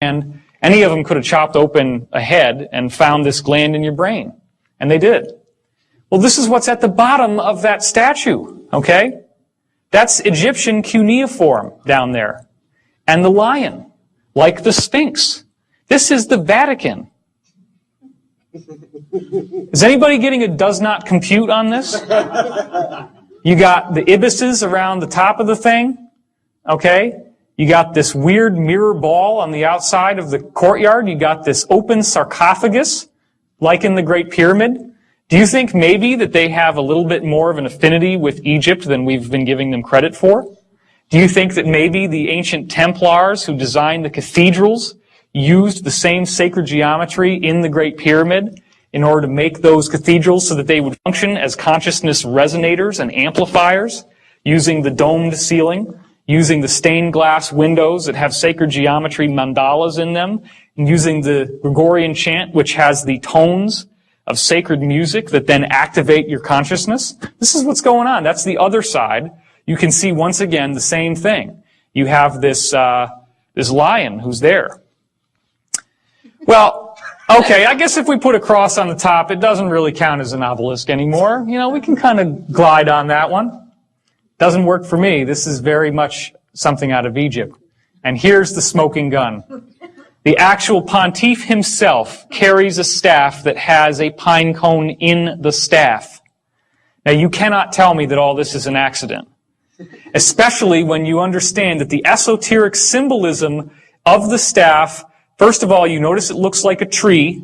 and any of them could have chopped open a head and found this gland in your brain. And they did. Well, this is what's at the bottom of that statue, okay? That's Egyptian cuneiform down there. And the lion, like the Sphinx. This is the Vatican. Is anybody getting a does not compute on this? You got the ibises around the top of the thing, okay? You got this weird mirror ball on the outside of the courtyard. You got this open sarcophagus, like in the Great Pyramid. Do you think maybe that they have a little bit more of an affinity with Egypt than we've been giving them credit for? Do you think that maybe the ancient Templars who designed the cathedrals used the same sacred geometry in the Great Pyramid in order to make those cathedrals so that they would function as consciousness resonators and amplifiers, using the domed ceiling, using the stained glass windows that have sacred geometry mandalas in them, and using the Gregorian chant, which has the tones of sacred music that then activate your consciousness? This is what's going on. That's the other side. You can see once again the same thing. You have this lion who's there. Well, okay, I guess if we put a cross on the top, it doesn't really count as an obelisk anymore. You know, we can kind of glide on that one. Doesn't work for me. This is very much something out of Egypt. And here's the smoking gun. The actual pontiff himself carries a staff that has a pine cone in the staff. Now, you cannot tell me that all this is an accident, especially when you understand that the esoteric symbolism of the staff, first of all, you notice it looks like a tree,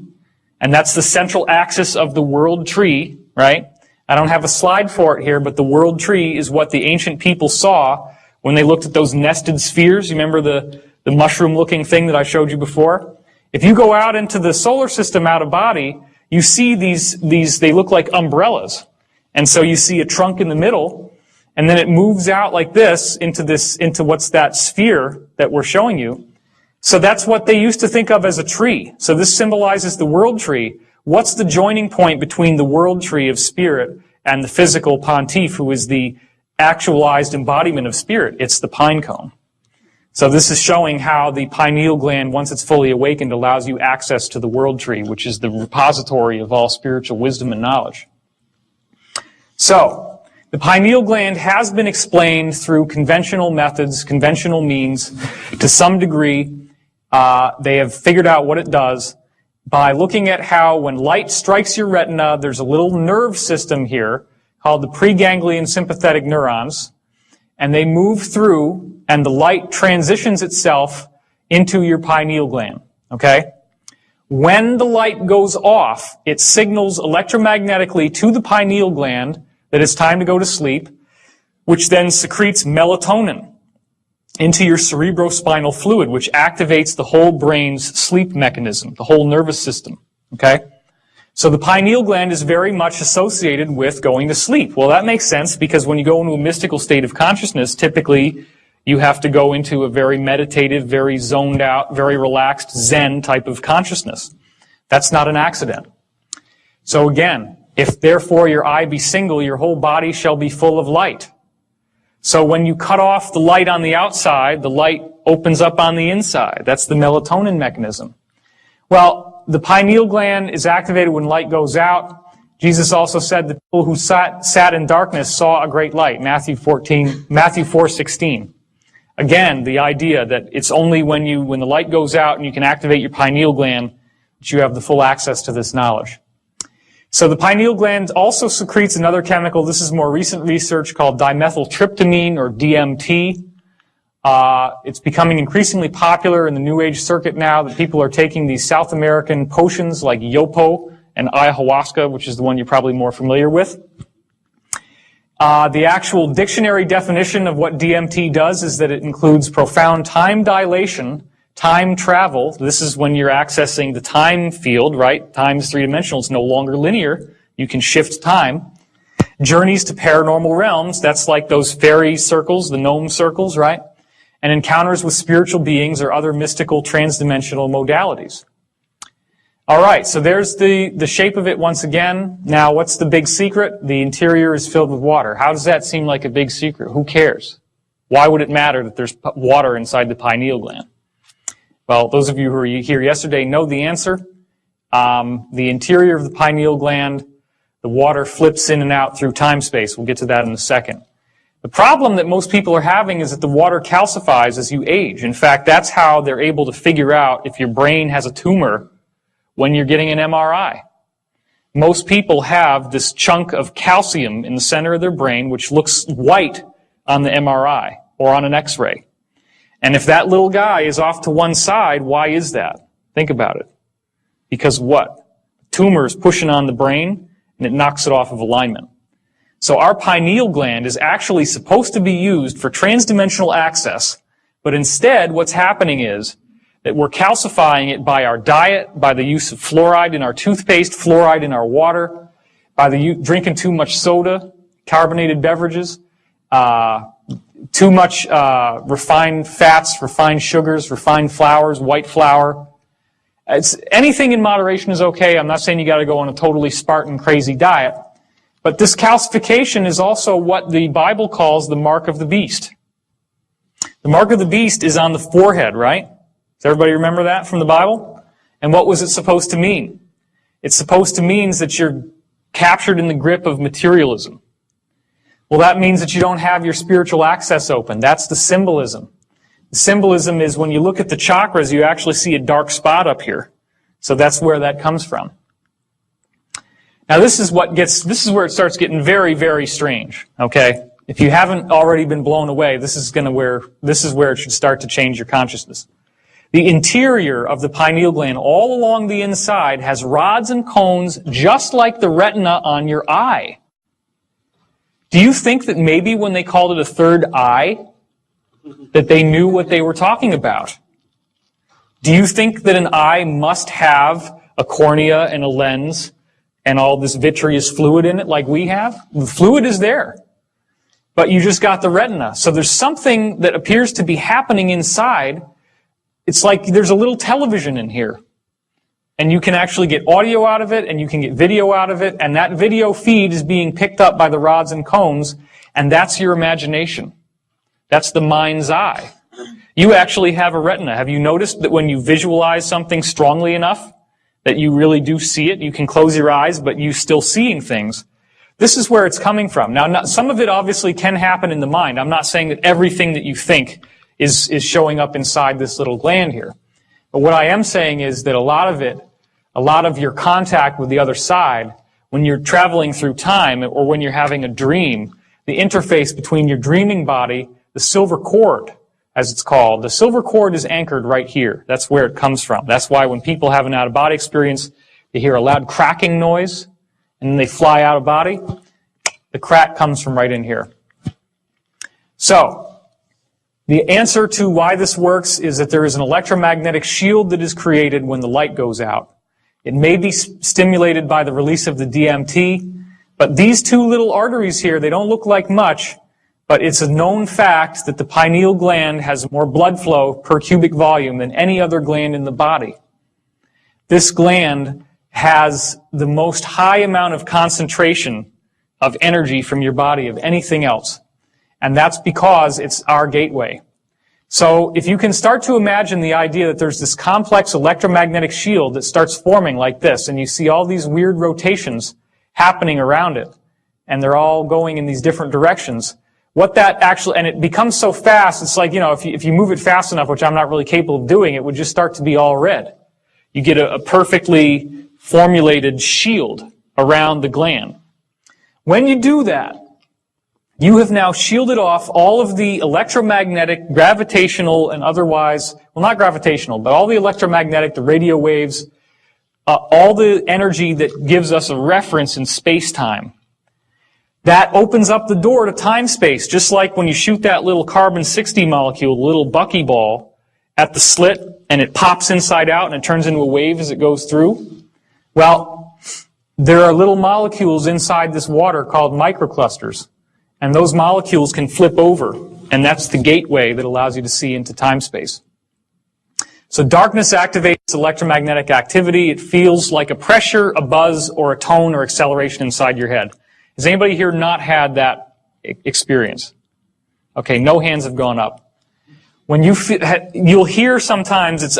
and that's the central axis of the world tree, right? I don't have a slide for it here, but the world tree is what the ancient people saw when they looked at those nested spheres. You remember the mushroom-looking thing that I showed you before? If you go out into the solar system out of body, you see these, they look like umbrellas. And so you see a trunk in the middle, and then it moves out like this into what's that sphere that we're showing you. So that's what they used to think of as a tree. So this symbolizes the world tree. What's the joining point between the world tree of spirit and the physical pontiff, who is the actualized embodiment of spirit? It's the pine cone. So this is showing how the pineal gland, once it's fully awakened, allows you access to the world tree, which is the repository of all spiritual wisdom and knowledge. So, the pineal gland has been explained through conventional methods, conventional means, to some degree. They have figured out what it does by looking at how when light strikes your retina, there's a little nerve system here called the preganglion sympathetic neurons, and they move through, and the light transitions itself into your pineal gland, okay? When the light goes off, it signals electromagnetically to the pineal gland that it's time to go to sleep, which then secretes melatonin into your cerebrospinal fluid, which activates the whole brain's sleep mechanism, the whole nervous system, okay? So the pineal gland is very much associated with going to sleep. Well, that makes sense because when you go into a mystical state of consciousness, typically you have to go into a very meditative, very zoned out, very relaxed Zen type of consciousness. That's not an accident. So again, if therefore your eye be single, your whole body shall be full of light. So when you cut off the light on the outside, the light opens up on the inside. That's the melatonin mechanism. Well, the pineal gland is activated when light goes out. Jesus also said the people who sat in darkness saw a great light. Matthew 4:16. Again, the idea that it's only when the light goes out and you can activate your pineal gland that you have the full access to this knowledge. So the pineal gland also secretes another chemical. This is more recent research called dimethyltryptamine, or DMT. It's becoming increasingly popular in the New Age circuit now that people are taking these South American potions like yopo and ayahuasca, which is the one you're probably more familiar with. The actual dictionary definition of what DMT does is that it includes profound time dilation, time travel. This is when you're accessing the time field, right? Time is three-dimensional. It's no longer linear. You can shift time. Journeys to paranormal realms. That's like those fairy circles, the gnome circles, right? And encounters with spiritual beings or other mystical transdimensional modalities. All right, so there's the shape of it once again. Now, what's the big secret? The interior is filled with water. How does that seem like a big secret? Who cares? Why would it matter that there's water inside the pineal gland? Well, those of you who were here yesterday know the answer. The interior of the pineal gland, the water flips in and out through time-space. We'll get to that in a second. The problem that most people are having is that the water calcifies as you age. In fact, that's how they're able to figure out if your brain has a tumor when you're getting an MRI. Most people have this chunk of calcium in the center of their brain, which looks white on the MRI or on an X-ray. And if that little guy is off to one side, why is that? Think about it. Because what? Tumor is pushing on the brain, and it knocks it off of alignment. So our pineal gland is actually supposed to be used for transdimensional access, but instead what's happening is that we're calcifying it by our diet, by the use of fluoride in our toothpaste, fluoride in our water, by drinking too much soda, carbonated beverages, too much refined fats, refined sugars, refined flours, white flour. Anything in moderation is okay. I'm not saying you got to go on a totally Spartan crazy diet. But this calcification is also what the Bible calls the mark of the beast. The mark of the beast is on the forehead, right? Does everybody remember that from the Bible? And what was it supposed to mean? It's supposed to mean that you're captured in the grip of materialism. Well, that means that you don't have your spiritual access open. That's the symbolism. The symbolism is when you look at the chakras, you actually see a dark spot up here. So that's where that comes from. Now this is where it starts getting very, very strange. Okay? If you haven't already been blown away, this is where it should start to change your consciousness. The interior of the pineal gland, all along the inside, has rods and cones just like the retina on your eye. Do you think that maybe when they called it a third eye, that they knew what they were talking about? Do you think that an eye must have a cornea and a lens and all this vitreous fluid in it like we have? The fluid is there. But you just got the retina. So there's something that appears to be happening inside. It's like there's a little television in here. And you can actually get audio out of it, and you can get video out of it, and that video feed is being picked up by the rods and cones, and that's your imagination. That's the mind's eye. You actually have a retina. Have you noticed that when you visualize something strongly enough, that you really do see it? You can close your eyes, but you're still seeing things. This is where it's coming from. Now, some of it obviously can happen in the mind. I'm not saying that everything that you think is showing up inside this little gland here. But what I am saying is that a lot of your contact with the other side, when you're traveling through time or when you're having a dream, the interface between your dreaming body, the silver cord, as it's called, the silver cord is anchored right here. That's where it comes from. That's why when people have an out-of-body experience, they hear a loud cracking noise, and then they fly out of body. The crack comes from right in here. So, the answer to why this works is that there is an electromagnetic shield that is created when the light goes out. It may be stimulated by the release of the DMT, but these two little arteries here, they don't look like much, but it's a known fact that the pineal gland has more blood flow per cubic volume than any other gland in the body. This gland has the most high amount of concentration of energy from your body of anything else. And that's because it's our gateway. So if you can start to imagine the idea that there's this complex electromagnetic shield that starts forming like this, and you see all these weird rotations happening around it, and they're all going in these different directions, what that actually, and it becomes so fast, it's like, if you move it fast enough, which I'm not really capable of doing, it would just start to be all red. You get a perfectly formulated shield around the gland. When you do that, you have now shielded off all of the electromagnetic, gravitational, and otherwise, well, not gravitational, but all the electromagnetic, the radio waves, all the energy that gives us a reference in space-time. That opens up the door to time-space, just like when you shoot that little carbon-60 molecule, the little buckyball, at the slit, and it pops inside out, and it turns into a wave as it goes through. Well, there are little molecules inside this water called microclusters. And those molecules can flip over, and that's the gateway that allows you to see into time-space. So darkness activates electromagnetic activity. It feels like a pressure, a buzz, or a tone or acceleration inside your head. Has anybody here not had that experience? Okay, no hands have gone up. When you'll hear sometimes it's